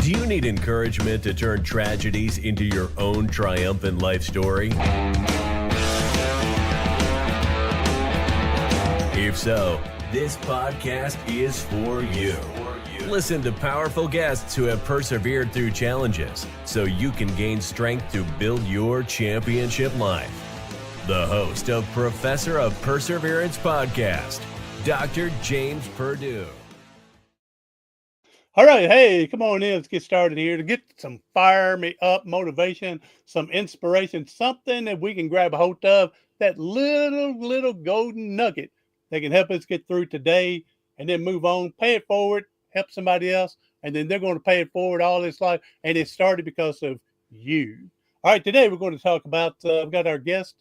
Do you need encouragement to turn tragedies into your own triumphant life story? If so, this podcast is for you. Listen to powerful guests who have persevered through challenges so you can gain strength to build your championship life. The host of Professor of Perseverance podcast, Dr. James Purdue. All right, hey, come on in. Let's get started here to get some fire me up motivation, some inspiration, something that we can grab a hold of, that little golden nugget that can help us get through today and then move on, pay it forward, help somebody else, and then they're going to pay it forward all this life. And it started because of you. All right, today we're going to talk about, we've got our guest,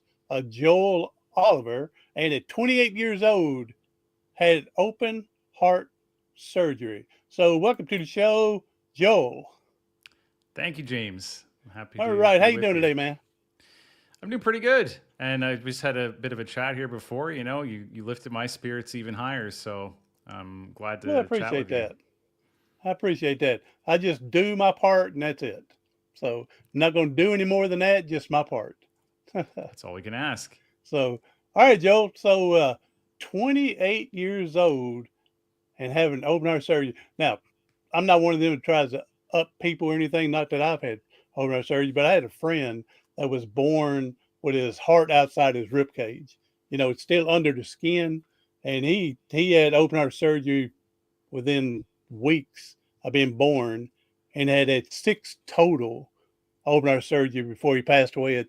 Joel Oliver, and at 28 years old, had open heart surgery. So welcome to the show, Joel. Thank you, James. I'm happy All to right, be how you with doing today, man? I'm doing pretty good. And I just had a bit of a chat here before. You know, you lifted my spirits even higher. So I'm glad to Well, I chat appreciate with you. that. I appreciate that. I just do my part and that's it. So I'm not going to do any more than that, just my part. That's all we can ask. So, all right, Joel. So 28 years old and having open heart surgery. Now, I'm not one of them that tries to up people or anything. Not that I've had open heart surgery, but I had a friend that was born with his heart outside his rib cage. You know, it's still under the skin, and he had open heart surgery within weeks of being born, and had 6 total open heart surgery before he passed away at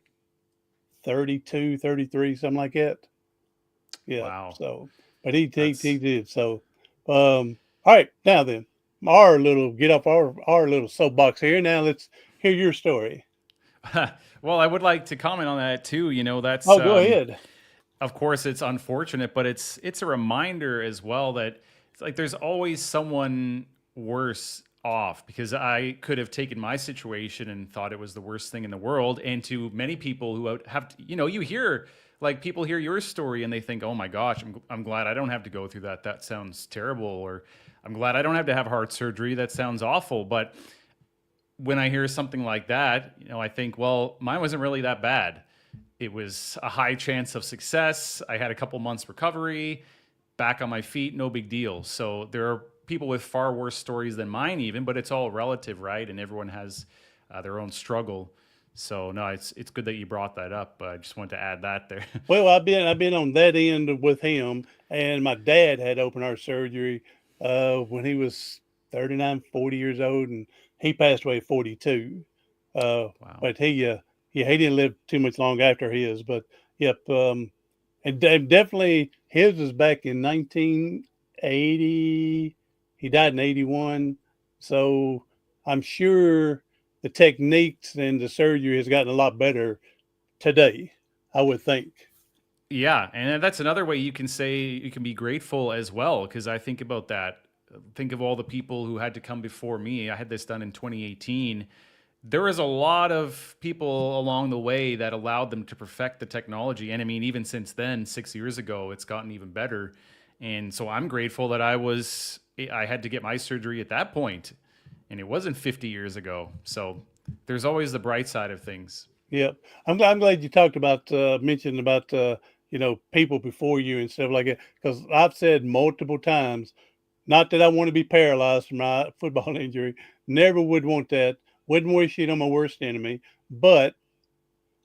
32, 33, something like that. Yeah. Wow. So, but he That's did. So, all right, now then, our little get off our little soapbox here. Now let's hear your story. well, I would like to comment on that too. You know, that's Oh, go ahead. of course it's unfortunate, but it's a reminder as well that it's like there's always someone worse off, because I could have taken my situation and thought it was the worst thing in the world. And to many people who have, you know, you hear like people hear your story and they think, oh my gosh, I'm glad I don't have to go through that. That sounds terrible. Or I'm glad I don't have to have heart surgery. That sounds awful. But when I hear something like that, you know, I think, well, mine wasn't really that bad. It was a high chance of success. I had a couple months recovery, back on my feet, no big deal. So there are people with far worse stories than mine even, but it's all relative, right? And everyone has their own struggle. So no, it's good that you brought that up. I just wanted to add that there. Well, I've been on that end with him, and my dad had open heart surgery when he was 39, 40 years old, and he passed away at 42. Wow. But he didn't live too much long after his. But yep, and definitely his was back in 1980. He died in 81. So I'm sure the techniques and the surgery has gotten a lot better today, I would think. Yeah, and that's another way you can say you can be grateful as well, because I think about that. Think of all the people who had to come before me. I had this done in 2018. There was a lot of people along the way that allowed them to perfect the technology. And I mean, even since then, 6 years ago, it's gotten even better. And so I'm grateful that I had to get my surgery at that point, and it wasn't 50 years ago. So there's always the bright side of things. Yep. I'm glad you talked about, mentioned about, people before you and stuff like that. Because I've said multiple times, not that I want to be paralyzed from my football injury. Never would want that. Wouldn't wish it on my worst enemy. But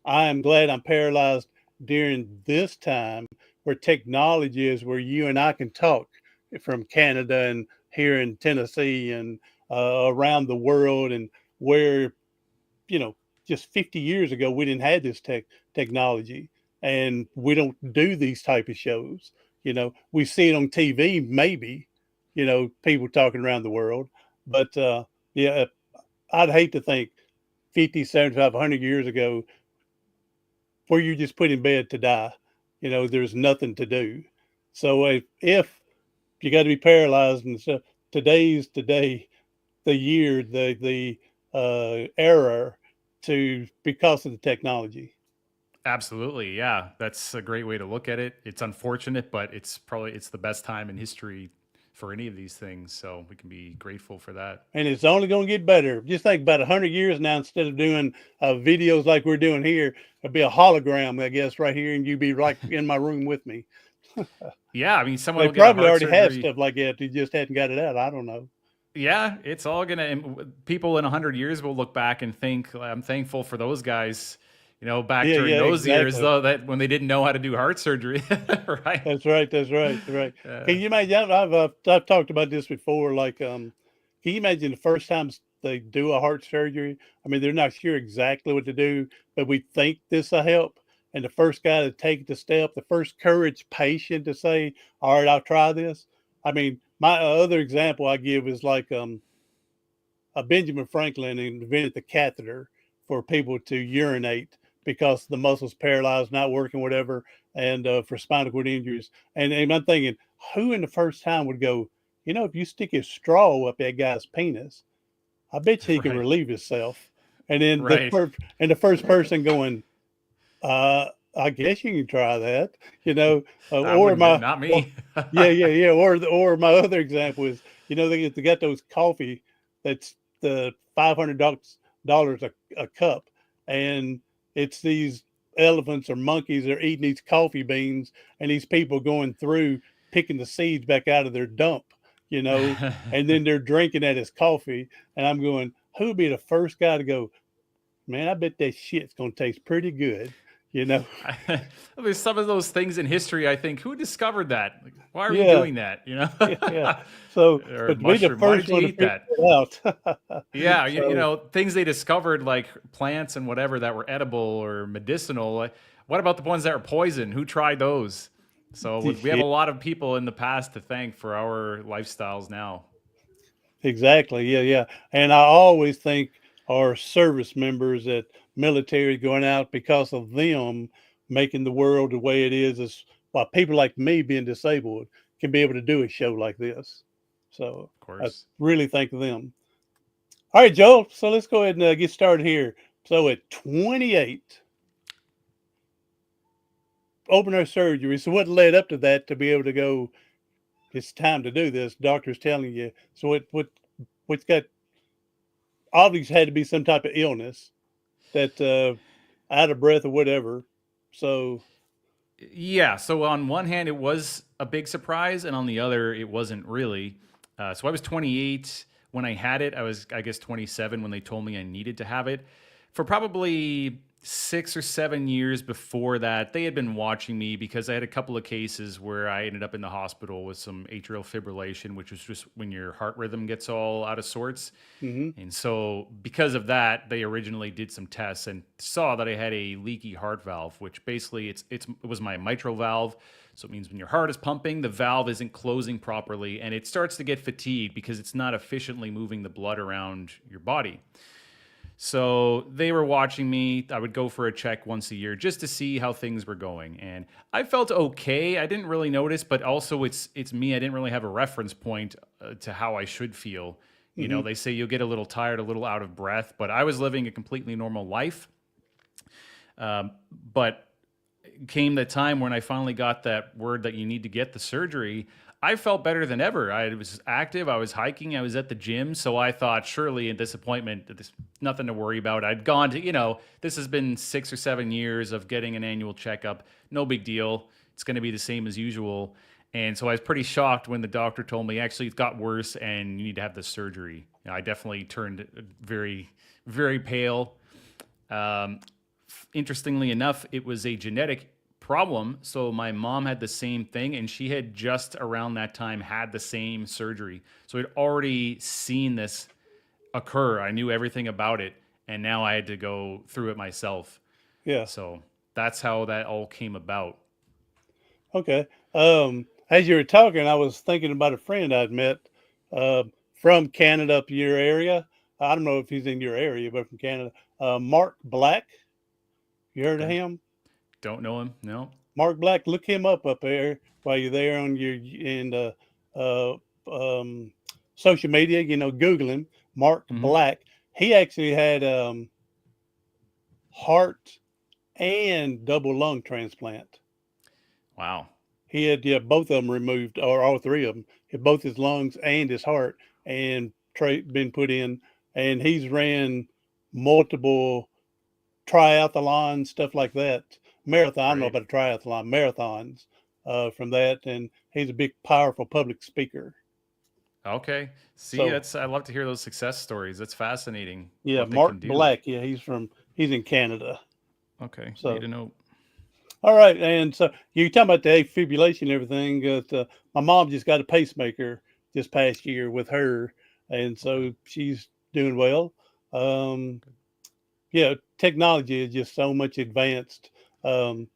I am glad I'm paralyzed during this time where technology is where you and I can talk from Canada and here in Tennessee and around the world, and where, you know, just 50 years ago, we didn't have this technology, and we don't do these type of shows. You know, we see it on TV, maybe, people talking around the world, but yeah, I'd hate to think 50, 75, 100 years ago where you're just put in bed to die. There's nothing to do. So if you got to be paralyzed and stuff, today's today, the year, the era to because of the technology. Absolutely. Yeah. That's a great way to look at it. It's unfortunate, but it's the best time in history for any of these things. So we can be grateful for that. And it's only going to get better. Just think about 100 years now, instead of doing videos like we're doing here, it'll be a hologram, I guess, right here, and you'd be right in my room with me. Yeah, I mean, someone They will get a probably heart already have surgery. stuff like that. You just hadn't got it out. I don't know. Yeah, it's all gonna. People in 100 years will look back and think, I'm thankful for those guys. Back Yeah, during yeah, those years, exactly. though, that when they didn't know how to do heart surgery, right? That's right. That's right. That's right. Can Uh, you imagine? I've talked about this before. Like, can you imagine the first times they do a heart surgery? I mean, they're not sure exactly what to do, but we think this will help. And the first guy to take the step, the first courage patient to say, "All right, I'll try this." I mean, my other example I give is like Benjamin Franklin invented the catheter for people to urinate because the muscles paralyzed, not working, whatever, and for spinal cord injuries. And I'm thinking, who in the first time would go, if you stick a straw up that guy's penis, I bet you he can right, relieve himself. And then right. the first person going, I guess you can try that, I or wouldn't. my, Not or, me. yeah, yeah, yeah. Or my other example is, they got those coffee that's the $500 a cup, and it's these elephants or monkeys are eating these coffee beans, and these people going through picking the seeds back out of their dump, and then they're drinking that as coffee. And I'm going, who would be the first guy to go, man? I bet that shit's gonna taste pretty good, you know? There's some of those things in history. I think, who discovered that? Like, why are you Yeah, doing that? yeah, yeah. So, Or but to be the mushroom. Why first did you one to eat figure that? it out. Yeah, So, things they discovered like plants and whatever that were edible or medicinal. What about the ones that are poison? Who tried those? So we have yeah, a lot of people in the past to thank for our lifestyles now. exactly. Yeah, yeah. And I always think our service members at military going out, because of them making the world the way it is why people like me being disabled can be able to do a show like this. So Of I course. really thank them. All right, Joel. So let's go ahead and get started here. So at 28, open heart surgery. So what led up to that to be able to go, it's time to do this? Doctor's telling you. So what's got, obviously had to be some type of illness that out of breath or whatever. So Yeah. So on one hand, it was a big surprise, and on the other, it wasn't really. So I was 28 when I had it. I was, I guess, 27 when they told me I needed to have it. For probably 6 or 7 years before that, they had been watching me because I had a couple of cases where I ended up in the hospital with some atrial fibrillation, which was just when your heart rhythm gets all out of sorts. mhm. And so, because of that, they originally did some tests and saw that I had a leaky heart valve, which basically it was my mitral valve. So it means when your heart is pumping, the valve isn't closing properly, and it starts to get fatigued because it's not efficiently moving the blood around your body. So they were watching me. I would go for a check once a year just to see how things were going, and I felt okay. I didn't really notice, but also it's me. I didn't really have a reference point to how I should feel. Mhm. They say you'll get a little tired, a little out of breath, but I was living a completely normal life. But came the time when I finally got that word that you need to get the surgery. I felt better than ever. I was active. I was hiking. I was at the gym. So I thought, surely in disappointment, there's nothing to worry about. I'd gone to, this has been 6 or 7 years of getting an annual checkup. No big deal. It's going to be the same as usual. And so I was pretty shocked when the doctor told me, actually, it got worse and you need to have this surgery. I definitely turned very, very pale. Um, Interestingly enough, it was a genetic problem. So my mom had the same thing, and she had just around that time had the same surgery. So I'd already seen this occur. I knew everything about it, and now I had to go through it myself. Yeah. So that's how that all came about. Okay. As you were talking, I was thinking about a friend I'd met uh, from Canada up your area. I don't know if he's in your area, but from Canada. Mark Black. You heard of Okay. him? Don't know him? No. Mark Black. Look him up there while you're there on your uh, um, social media. Google him. Mark Hmm. Black. He actually had heart and double lung transplant. Wow. He had, yeah, both of them removed, or all three of them. both his lungs and his heart, and been put in, and he's ran multiple triathlons, stuff like that. Marathon, I don't know Right. about a triathlon, marathons from that, and he's a big, powerful public speaker. Okay. See, So that's I love to hear those success stories. That's fascinating yeah, what they Mark can do. Black, yeah, he's in Canada. Okay. Made So a note. all right, and so you talking about the afibrillation and everything. My mom just got a pacemaker this past year with her, and Okay. so she's doing well. Um, yeah, technology is just so much advanced. Because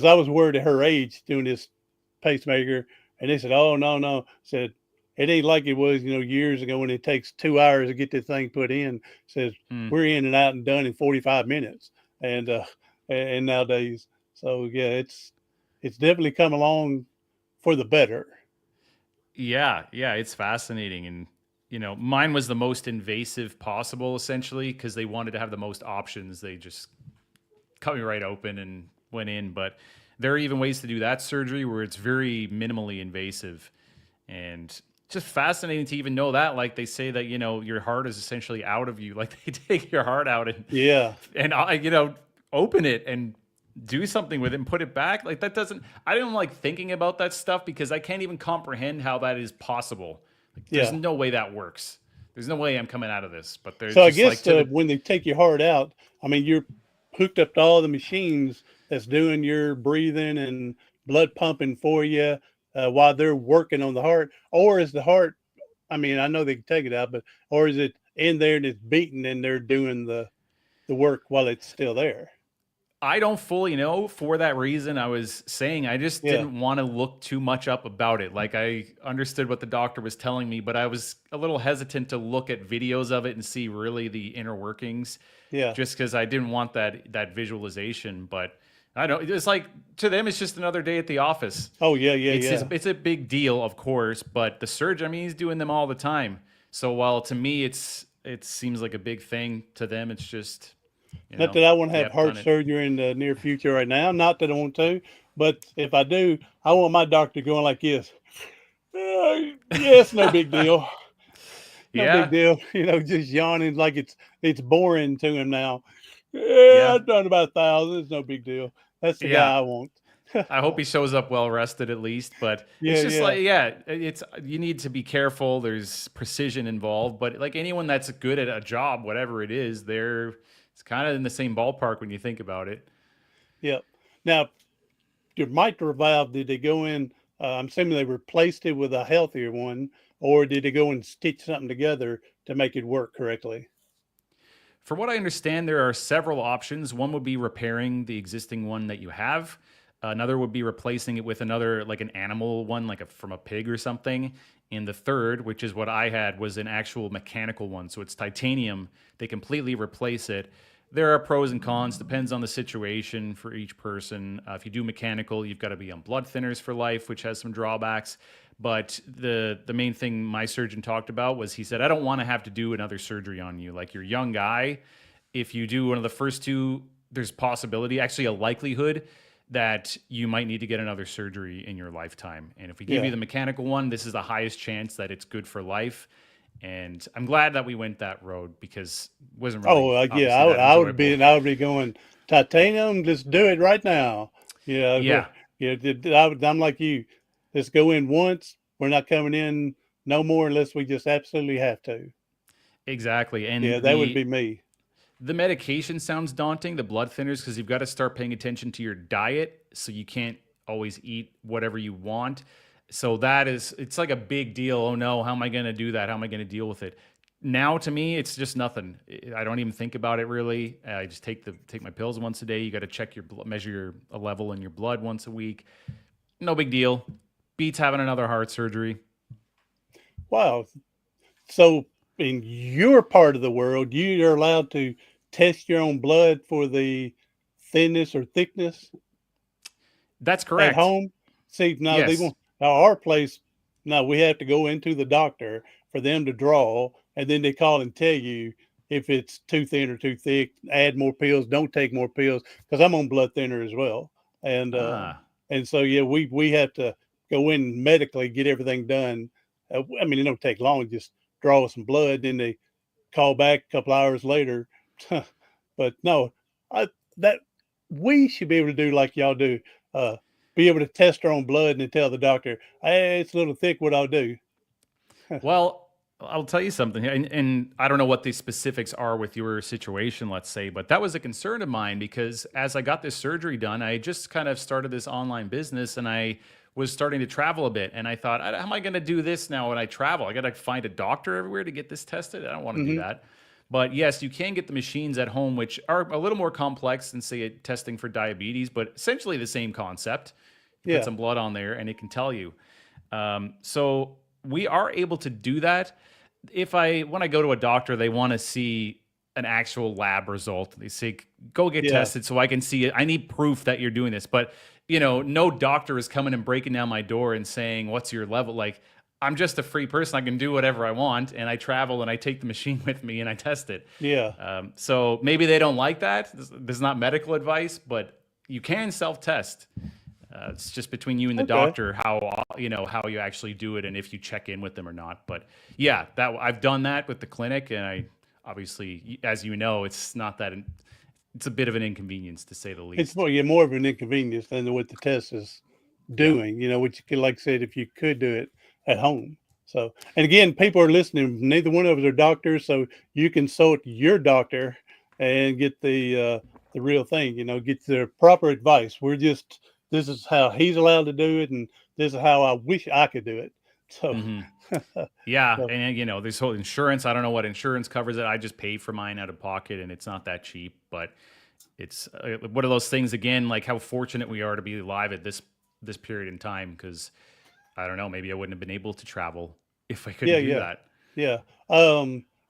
I was worried at her age doing this pacemaker, and they said, "Oh no," said it ain't like it was, years ago when it takes 2 hours to get this thing put in. Says Mm. we're in and out and done in 45 minutes, and and nowadays, so yeah, it's definitely come along for the better. Yeah, yeah, it's fascinating. And, mine was the most invasive possible, essentially, because they wanted to have the most options. They just cut me right open and went in. But there are even ways to do that surgery where it's very minimally invasive. And just fascinating to even know that. Like they say that, your heart is essentially out of you. Like they take your heart out Yeah, and open it and do something with it and put it back. Like that doesn't, I don't like thinking about that stuff because I can't even comprehend how that is possible. Like there's yeah. no way that works. There's no way I'm coming out of this, but there's So I just like guess to the, when they take your heart out, I mean, you're hooked up to all the machines that's doing your breathing and blood pumping for you while they're working on the heart. Or is the heart? I mean, I know they can take it out, but or is it in there and it's beating and they're doing the work while it's still there? I don't fully know. For that reason, I was saying I just Yeah, didn't want to look too much up about it. Like I understood what the doctor was telling me, but I was a little hesitant to look at videos of it and see really the inner workings, yeah. just because I didn't want that visualization. But I don't. It's like to them, it's just another day at the office. Oh yeah, yeah, It's yeah, it's a big deal, of course, but the surgeon, I mean, he's doing them all the time. So while to me, it seems like a big thing, to them, it's just Not that I want to have yep, heart done it. surgery in the near future right now. Not that I want to, but if I do, I want my doctor going like this. Yeah, it's no big deal. No big Yeah, deal. Just yawning like it's boring to him now. Yeah, yeah. I've done about 1,000. It's no big deal. That's the Yeah, guy I want. I hope he shows up well rested at least. But Yeah, it's just yeah, like, yeah, it's you need to be careful. There's precision involved, but like anyone that's good at a job, whatever it is, it's kind of in the same ballpark when you think about it. yeah. Now, your mitral valve, did they go in? I'm assuming they replaced it with a healthier one, or did they go and stitch something together to make it work correctly? For what I understand, there are several options. One would be repairing the existing one that you have. Another would be replacing it with another, like an animal one, like from a pig or something. And the third, which is what I had, was an actual mechanical one. So it's titanium. They completely replace it. There are pros and cons, depends on the situation for each person. If you do mechanical, you've got to be on blood thinners for life, which has some drawbacks. But the main thing my surgeon talked about was, he said, I don't want to have to do another surgery on you. Like, you're a young guy. If you do one of the first two, there's possibility, actually a likelihood, that you might need to get another surgery in your lifetime. And if we give you Yeah. the mechanical one, this is the highest chance that it's good for life. And I'm glad that we went that road, because it wasn't Oh, really yeah. obviously that enjoyable. I would be going titanium. Let's do it right now. Yeah, Yeah, yeah. I'm like you. Let's go in once. We're not coming in no more unless we just absolutely have to. exactly. And Yeah, that would be me. the medication sounds daunting, the blood thinners, because you've got to start paying attention to your diet, so you can't always eat whatever you want. So it's like a big deal. Oh no, how am I going to do that? How am I going to deal with it? Now to me, it's just nothing. I don't even think about it really. I just take my pills once a day. You got to check your blood, measure a level in your blood once a week. No big deal. Beats having another heart surgery. Wow. So in your part of the world, you are allowed to test your own blood for the thinness or thickness That's at correct. home. See, now they Yes. won't. Now our place, now we have to go into the doctor for them to draw, and then they call and tell you if it's too thin or too thick. Add more pills. Don't take more pills because I'm on blood thinner as well, and Ah, so yeah, we have to. go in medically, get everything done. I mean, it don't take long. Just draw some blood, then they call back a couple hours later. But no, that we should be able to do like y'all do. Uh, be able to test our own blood and then tell the doctor, "Hey, it's a little thick. What I'll do." Well, I'll tell you something, and I don't know what the specifics are with your situation, let's say, but that was a concern of mine because as I got this surgery done, I just kind of started this online business and I was starting to travel a bit. And I thought, how am I going to do this now when I travel? I got to find a doctor everywhere to get this tested. I don't want to do Hmm. that. But yes, you can get the machines at home, which are a little more complex than, say, testing for diabetes, but essentially the same concept. You put Yeah. some blood on there and it can tell you. So we are able to do that. When I go to a doctor, they want to see an actual lab result. They say, go get Yeah. tested so I can see it. I need proof that you're doing this. But, no doctor is coming and breaking down my door and saying, what's your level? Like, I'm just a free person. I can do whatever I want. And I travel and I take the machine with me and I test it. Yeah. So maybe they don't like that. This is not medical advice, but you can self-test. It's just between you and the Okay. doctor how you actually do it and if you check in with them or not. But yeah, that I've done that with the clinic, and I obviously, as you know, it's not that it's a bit of an inconvenience to say the It's least. more of an inconvenience than what the test is Yeah. doing, which you could, like I said, if you could do it at home. So, and again, people are listening. Neither one of us are doctors, so you consult your doctor and get the real thing. Get the proper advice. This is how he's allowed to do it, and this is how I wish I could do it. So, hmm Yeah, so and there's whole insurance. I don't know what insurance covers it. I just pay for mine out of pocket, and it's not that cheap. But it's one of those things again, like how fortunate we are to be alive at this period in time. Because I don't know, maybe I wouldn't have been able to travel if I yeah, couldn't do yeah, that. yeah.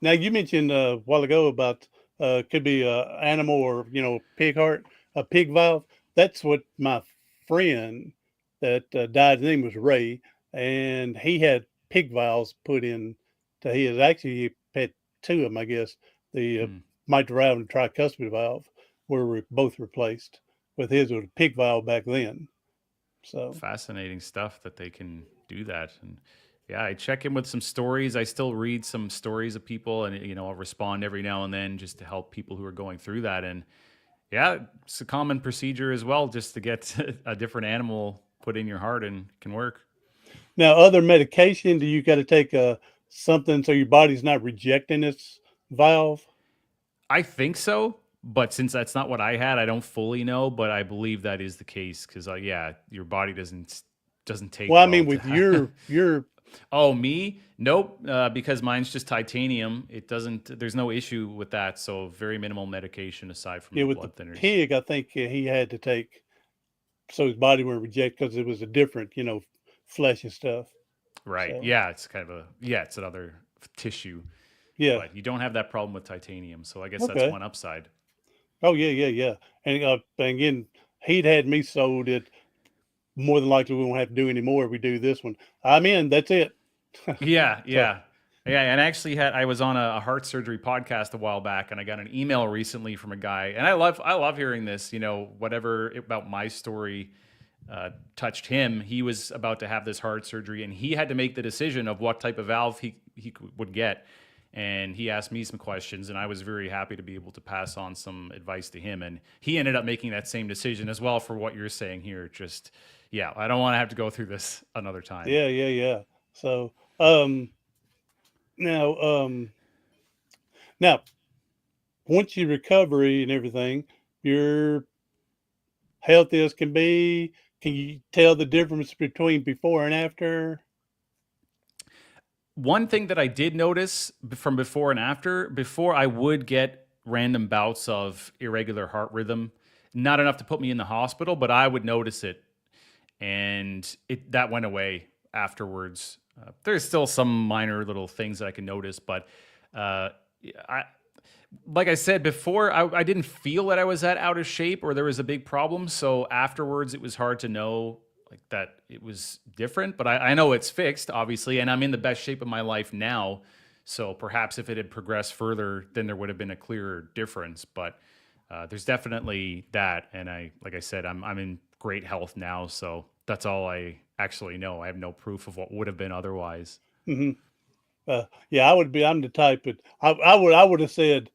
Now you mentioned a while ago about could be a animal or pig heart, a pig valve. That's what my friend that died. His name was Ray, and he had pig valves put in to his. Actually, he had two of them, I guess. The Hmm. mitral valve and tricuspid valve were both replaced. With his was a pig valve back then. So Fascinating stuff that they can do that. And yeah, I check in with some stories. I still read some stories of people, and I'll respond every now and then just to help people who are going through that. And yeah, it's a common procedure as well, just to get a different animal put in your heart, and it can work. now, other medication, do you got to take something so your body's not rejecting its valve? I think so, but since that's not what I had, I don't fully know, but I believe that is the case because yeah, your body doesn't take Well, I well mean, to with have. your Oh, me? Nope. Because mine's just titanium. It doesn't. There's no issue with that. So very minimal medication aside from yeah, the with the blood thinners. pig, I think he had to take so his body wouldn't reject because it was a different, flesh and stuff. Right. So Yeah. It's kind of it's another tissue, yeah, but you don't have that problem with titanium. So I guess that's okay. one upside. Oh yeah, yeah, yeah. And again, he'd had me sold it. More than likely, we won't have to do any more if we do this one. I'm in. That's it. Yeah. So Yeah. Yeah, and actually I was on a heart surgery podcast a while back, and I got an email recently from a guy, and I love hearing this. Whatever about my story touched him. He was about to have this heart surgery, and he had to make the decision of what type of valve would get. And he asked me some questions, and I was very happy to be able to pass on some advice to him. And he ended up making that same decision as well for what you're saying here. Just yeah, I don't want to have to go through this another time. yeah, yeah, yeah. So um, now now once you recovery and everything, you're healthy as can be. Can you tell the difference between before and after? One thing that I did notice from before and after, before I would get random bouts of irregular heart rhythm, not enough to put me in the hospital, but I would notice it, and that went away afterwards. There's still some minor little things that I can notice, but uh, I, like I said before, I didn't feel that I was that out of shape or there was a big problem. So afterwards, it was hard to know like that it was different. But I know it's fixed, obviously, and I'm in the best shape of my life now. So perhaps if it had progressed further, then there would have been a clearer difference. But there's definitely that, and like I said, I'm in great health now. So That's all I actually know. I have no proof of what would have been otherwise. Hmm. Yeah, I would be. I'm the type, but I would have said,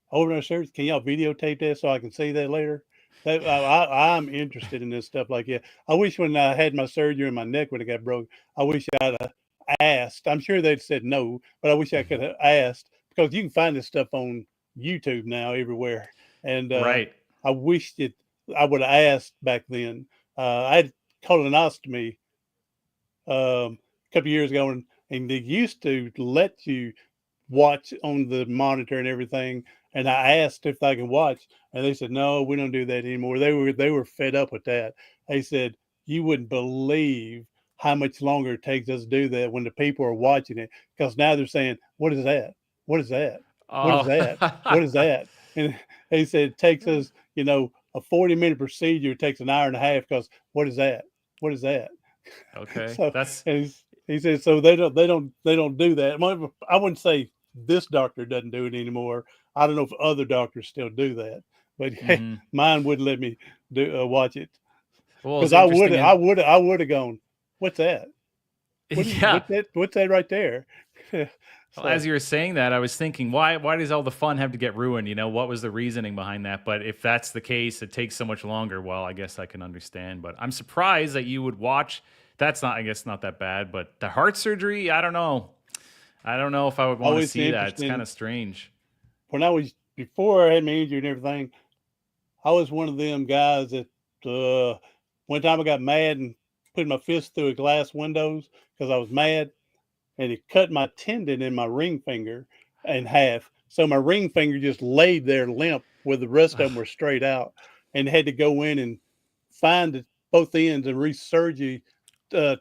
"Hold on, sir. Can y'all videotape that so I can see that later?" That I'm interested in this stuff like that. I wish when I had my surgery and my neck when it got broke, I wish I'd have asked. I'm sure they'd said no, but I wish I could have asked because you can find this stuff on YouTube now everywhere. And Right. I wished it. I would have asked back then. I had colonostomy a couple of years ago, and they used to let you watch on the monitor and everything. And I asked if I could watch, and they said, "No, we don't do that anymore." They were fed up with that. They said, "You wouldn't believe how much longer it takes us to do that when the people are watching it." Because now they're saying, "What is that? What is that? What is Oh. that? What is that?" And they said it takes us, a 40-minute procedure. It takes an hour and a half because what is that? What is that? Okay. So, That's and he said, so they don't do that. I wouldn't say this doctor doesn't do it anymore. I don't know if other doctors still do that, but hey, mhm. mine wouldn't let me watch it Well, because it's I would interesting I and would I would have gone, what's that? yeah. What's that right there? Well, as So you were saying that, I was thinking, why does all the fun have to get ruined? What was the reasoning behind that? But if that's the case, it takes so much longer. Well, I guess I can understand. But I'm surprised that you would watch. That's not, I guess, not that bad. But the heart surgery, I don't know. I don't know if I would want to always see that. It's kind interesting. of strange. When I was before I had my injury and everything, I was one of them guys that one time I got mad and put my fist through a glass windows because I was mad, and it cut my tendon in my ring finger in half. So my ring finger just laid there limp where the rest of them were straight out, and had to go in and find both ends and resurgery, uh,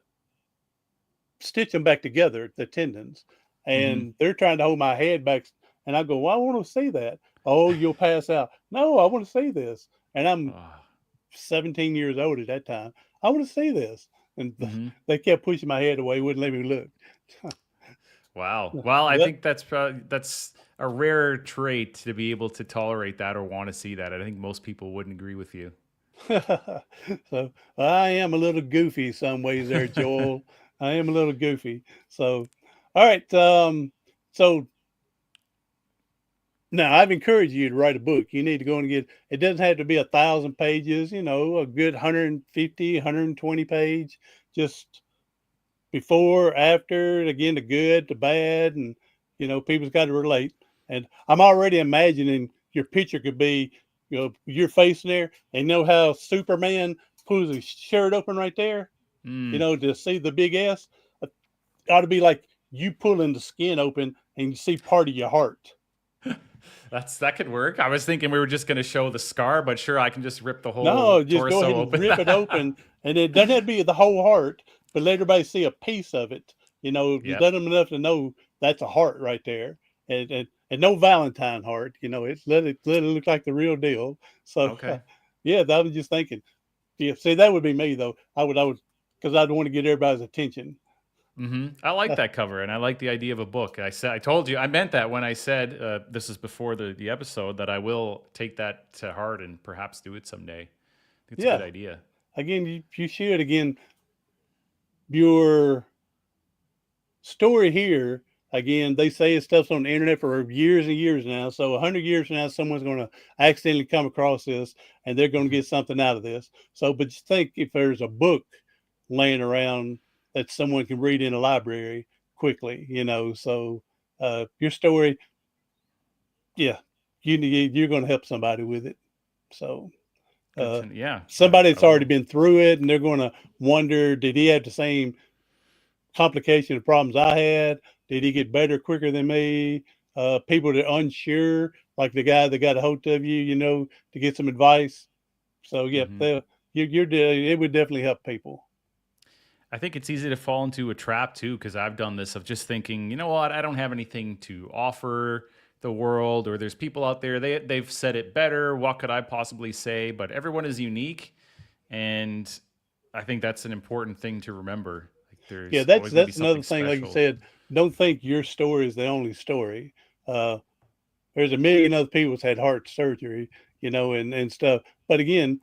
stitch them back together, the tendons. hmm And they're trying to hold my head back. And I go, well, I want to see that. Oh, you'll pass out. No, I want to see this. And I'm Oh, 17 years old at that time. I want to see this. And hmm they kept pushing my head away, wouldn't let me look. Wow. Well, I That, think that's a rare trait to be able to tolerate that or want to see that. I think most people wouldn't agree with you. so I am a little goofy some ways there, Joel. I am a little goofy. So, all right. So now I've encouraged you to write a book. You need to go and get, it doesn't have to be 1,000 pages, a good 150, 120 page, just before, after, again, the good, the bad, and people's got to relate. And I'm already imagining your picture could be, you're facing there, and how Superman pulls his shirt open right there, Mm. to see the big S. It ought to be like you pulling the skin open and you see part of your heart. That could work. I was thinking we were just going to show the scar, but sure, I can just rip the whole No, just go torso ahead and open. rip it open, and it doesn't have to be the whole heart, but let everybody see a piece of it. Yep. Let them enough to know that's a heart right there, and no Valentine heart. Let it look like the real deal. So, Okay. yeah, that was just thinking. Yeah, see, that would be me though. I would, because I'd want to get everybody's attention. I like that cover, and I like the idea of a book. I told you, I meant that when I said this is before the episode that I will take that to heart and perhaps do it someday. I think it's a good Yeah, idea. again, you should again your story here. Again, they say stuff's on the internet for years and years now. So 100 years from now, someone's going to accidentally come across this, and they're going to Mhm. get something out of this. So, but just think if there's a book laying around that someone can read in a library quickly, So your story, yeah, you're going to help somebody with it. So Good uh, to yeah. somebody I that's already will. been through it, and they're going to wonder, did he have the same complication of problems I had? Did he get better quicker than me? People that are unsure, like the guy that got a hold of you, to get some advice. So yeah, hmm it would definitely help people. I think it's easy to fall into a trap too, because I've done this of just thinking, you know what, I don't have anything to offer the world, or there's people out there they've said it better. What could I possibly say? But everyone is unique, and I think that's an important thing to remember. Like Yeah, there's that's always going to be that's something another thing. Like you special. said, don't think your story is the only story. Uh, there's a million other people that's had heart surgery, and stuff. But again,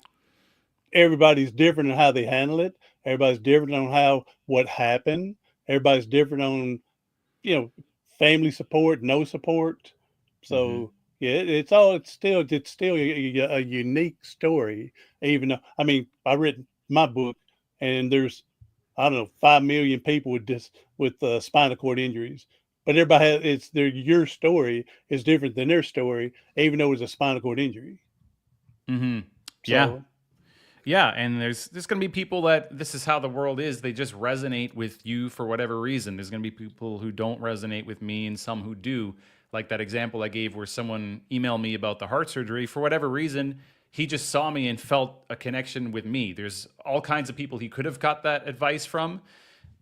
everybody's different in how they handle it. Everybody's different on what happened. Everybody's different on, you know, family support, no support. Hmm. So yeah, it's still a unique story. Even though, I mean, I written my book, and there's, I don't know, 5 million people with spinal cord injuries, but everybody has, your story is different than their story, even though it's a spinal cord injury. Hmm. Yeah. So Yeah, and there's going to be people that this is how the world is. They just resonate with you for whatever reason. There's going to be people who don't resonate with me and some who do. Like that example I gave where someone emailed me about the heart surgery for whatever reason, he just saw me and felt a connection with me. There's all kinds of people he could have got that advice from,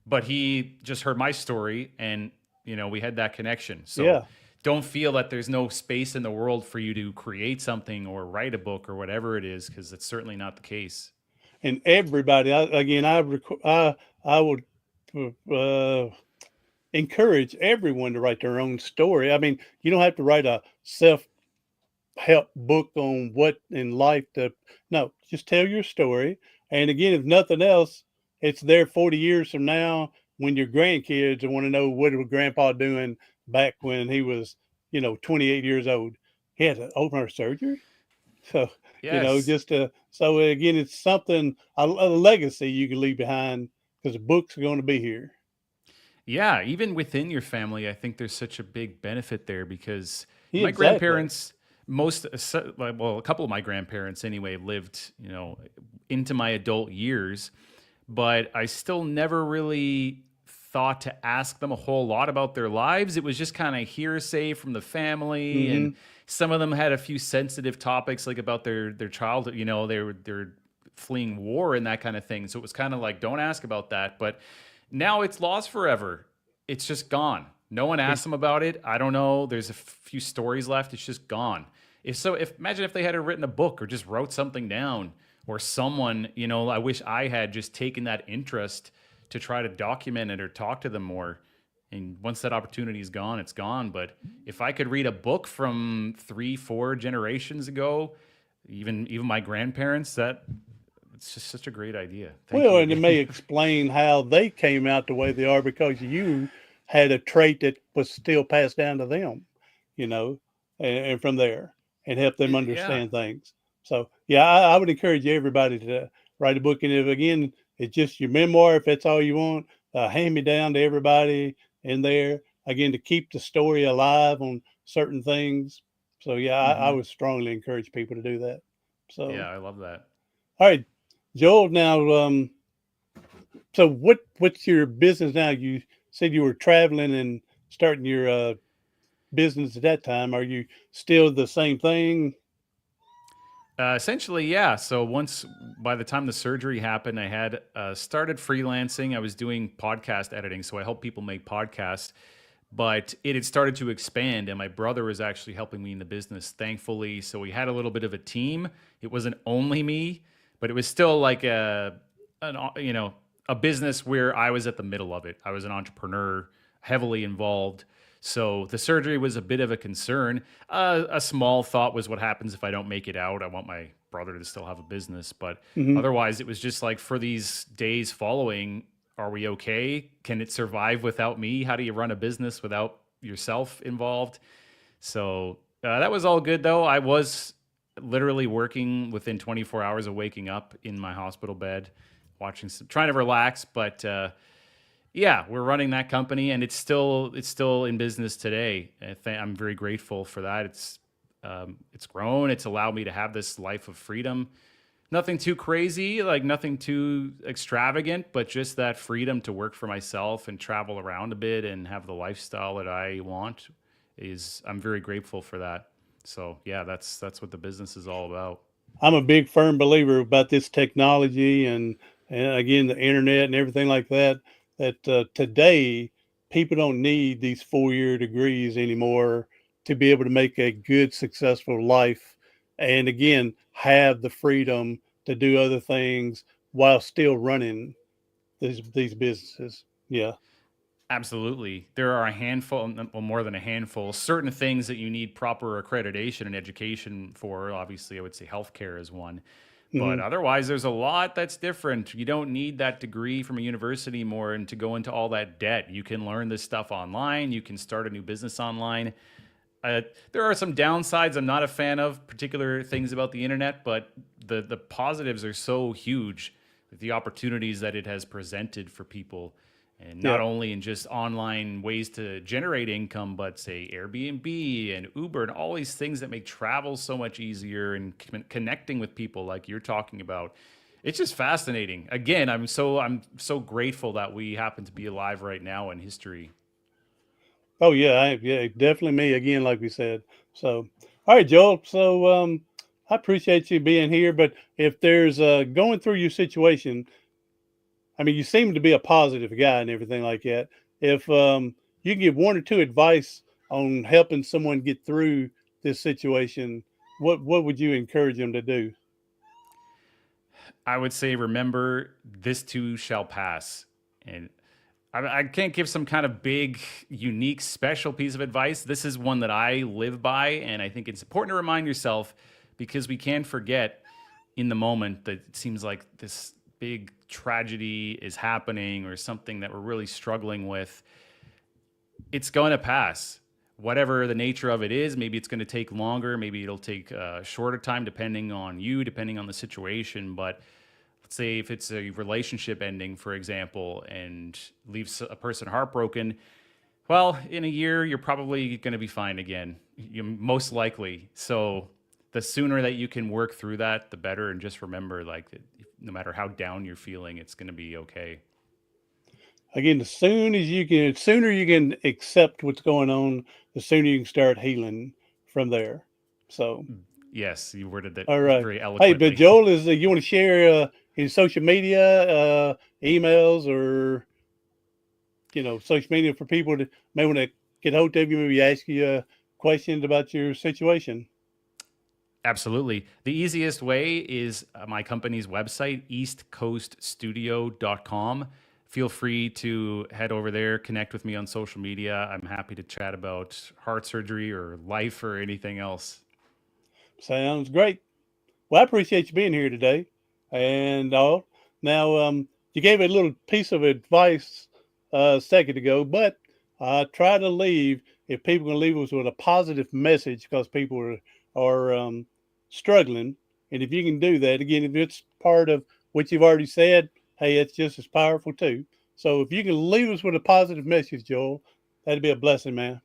but he just heard my story and we had that connection. So yeah, don't feel that there's no space in the world for you to create something or write a book or whatever it is, because it's certainly not the case. and everybody, I would uh, encourage everyone to write their own story. I mean, you don't have to write a self help book on what in life to, no, just tell your story. And again, if nothing else, it's there 40 years from now when your grandkids want to know what was grandpa doing back when he was, 28 years old. He had an open heart surgery. So, Yes. so again, it's something, a legacy you can leave behind because the books are going to be here. Yeah, even within your family, I think there's such a big benefit there because Yeah, my exactly. grandparents, well, a couple of my grandparents anyway, lived, into my adult years, but I still never really thought to ask them a whole lot about their lives. It was just kind of hearsay from the family, and Hmm. some of them had a few sensitive topics like about their childhood. They're fleeing war and that kind of thing. So it was kind of like, don't ask about that. But now it's lost forever. It's just gone. No one asked them about it. I don't know. There's a few stories left. It's just gone. If imagine if they had written a book or just wrote something down, or someone, I wish I had just taken that interest to try to document it or talk to them more. And once that opportunity is gone, it's gone. But if I could read a book from 3, 4 generations ago, even my grandparents, that it's just such a great idea. Thank Well, you and it again. may explain how they came out the way they are because you had a trait that was still passed down to them, you know, and from there and help them Yeah. understand things. So, yeah, I would encourage everybody to write a book. And if, again, it's just your memoir, if that's all you want, hand me down to everybody in there, again, to keep the story alive on certain things. So, yeah, I Hmm. would strongly encourage people to do that. Yeah, So, I love that. all right, Joel, now, so what's your business now? You said you were traveling and starting your business at that time. Are you still the same thing? Essentially, yeah. So once, by the time the surgery happened, I had started freelancing. I was doing podcast editing, so I help people make podcasts. But it had started to expand, and my brother was actually helping me in the business, thankfully. So we had a little bit of a team. It wasn't only me, but it was still like a business where I was at the middle of it. I was an entrepreneur, heavily involved. So the surgery was a bit of a concern. A small thought was, what happens if I don't make it out? I want my brother to still have a business, but Hmm. otherwise, it was just like, for these days following, are we okay? Can it survive without me? How do you run a business without yourself involved? So that was all good, though. I was literally working within 24 hours of waking up in my hospital bed, watching trying to relax. But yeah, we're running that company, and it's still in business today. I'm very grateful for that. It's grown. It's allowed me to have this life of freedom. Nothing too crazy, like nothing too extravagant, but just that freedom to work for myself and travel around a bit and have the lifestyle that I want. I'm very grateful for that. So yeah, that's what the business is all about. I'm a big firm believer about this technology and again the internet and everything like that. That today people don't need these 4 year degrees anymore to be able to make a good, successful life, and again have the freedom to do other things while still running these businesses. Yeah. Absolutely. There are a handful, well, more than a handful, certain things that you need proper accreditation and education for. Obviously, I would say healthcare is one. But Mhm. otherwise, there's a lot that's different. You don't need that degree from a university more and to go into all that debt. You can learn this stuff online. You can start a new business online. There are some downsides I'm not a fan of, particular things about the internet, but the positives are so huge, the opportunities that it has presented for people, and not Yeah. only in just online ways to generate income, but say Airbnb and Uber and all these things that make travel so much easier and connecting with people like you're talking about. It's just fascinating. Again, I'm so grateful that we happen to be alive right now in history. Oh yeah, yeah, definitely me again, like we said. So, all right, Joel. So, I appreciate you being here. But if there's going through your situation, I mean, you seem to be a positive guy and everything like that. If you can give one or two advice on helping someone get through this situation, what would you encourage them to do? I would say, remember, this too shall pass. And I can't give some kind of big, unique, special piece of advice. This is one that I live by. And I think it's important to remind yourself because we can forget in the moment that it seems like this big tragedy is happening or something that we're really struggling with. It's going to pass. Whatever the nature of it is, maybe it's going to take longer, maybe it'll take a shorter time, depending on you, depending on the situation. But let's say if it's a relationship ending, for example, and leaves a person heartbroken, well, in a year, you're probably going to be fine again. You most likely. So the sooner that you can work through that, the better. And just remember, like, no matter how down you're feeling, it's going to be okay. Again, the sooner you can accept what's going on, the sooner you can start healing from there. So, Yes, you worded that all right. very Hey, but eloquently. Joel, is you want to share his social media, emails, or social media for people that may want to get hold of you, maybe ask you questions about your situation? Absolutely. The easiest way is my company's website, eastcoaststudio.com. Feel free to head over there, connect with me on social media. I'm happy to chat about heart surgery or life or anything else. Sounds great. Well, I appreciate you being here today. And now, you gave a little piece of advice a second ago, but I try to leave if people can leave us with a positive message because people are struggling. And if you can do that, again, if it's part of what you've already said, hey, it's just as powerful too. So if you can leave us with a positive message, Joel, that'd be a blessing, man.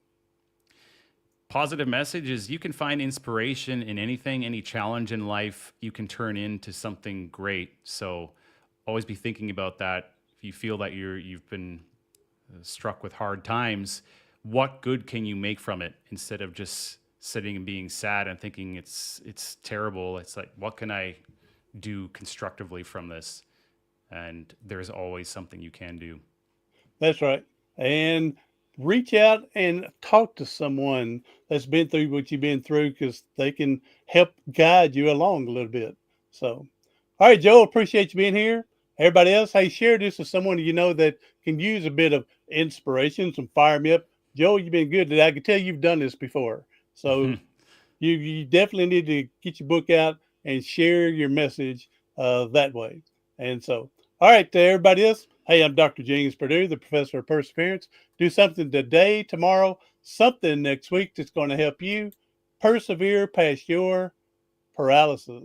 Positive message is you can find inspiration in anything, any challenge in life, you can turn into something great. So always be thinking about that. If you feel that you've been struck with hard times, what good can you make from it instead of just sitting and being sad and thinking it's terrible? It's like, what can I do constructively from this? And there's always something you can do. That's right. And reach out and talk to someone that's been through what you've been through because they can help guide you along a little bit. So, all right, Joe, appreciate you being here. Everybody else, hey, share this with someone you know that can use a bit of inspiration, some fire me up. Joe, you've been good today. I can tell you've done this before. So you definitely need to get your book out and share your message that way. And so, all right, to everybody else, hey, I'm Dr. James Purdue, the professor of perseverance. Do something today, tomorrow, something next week that's going to help you persevere past your paralysis.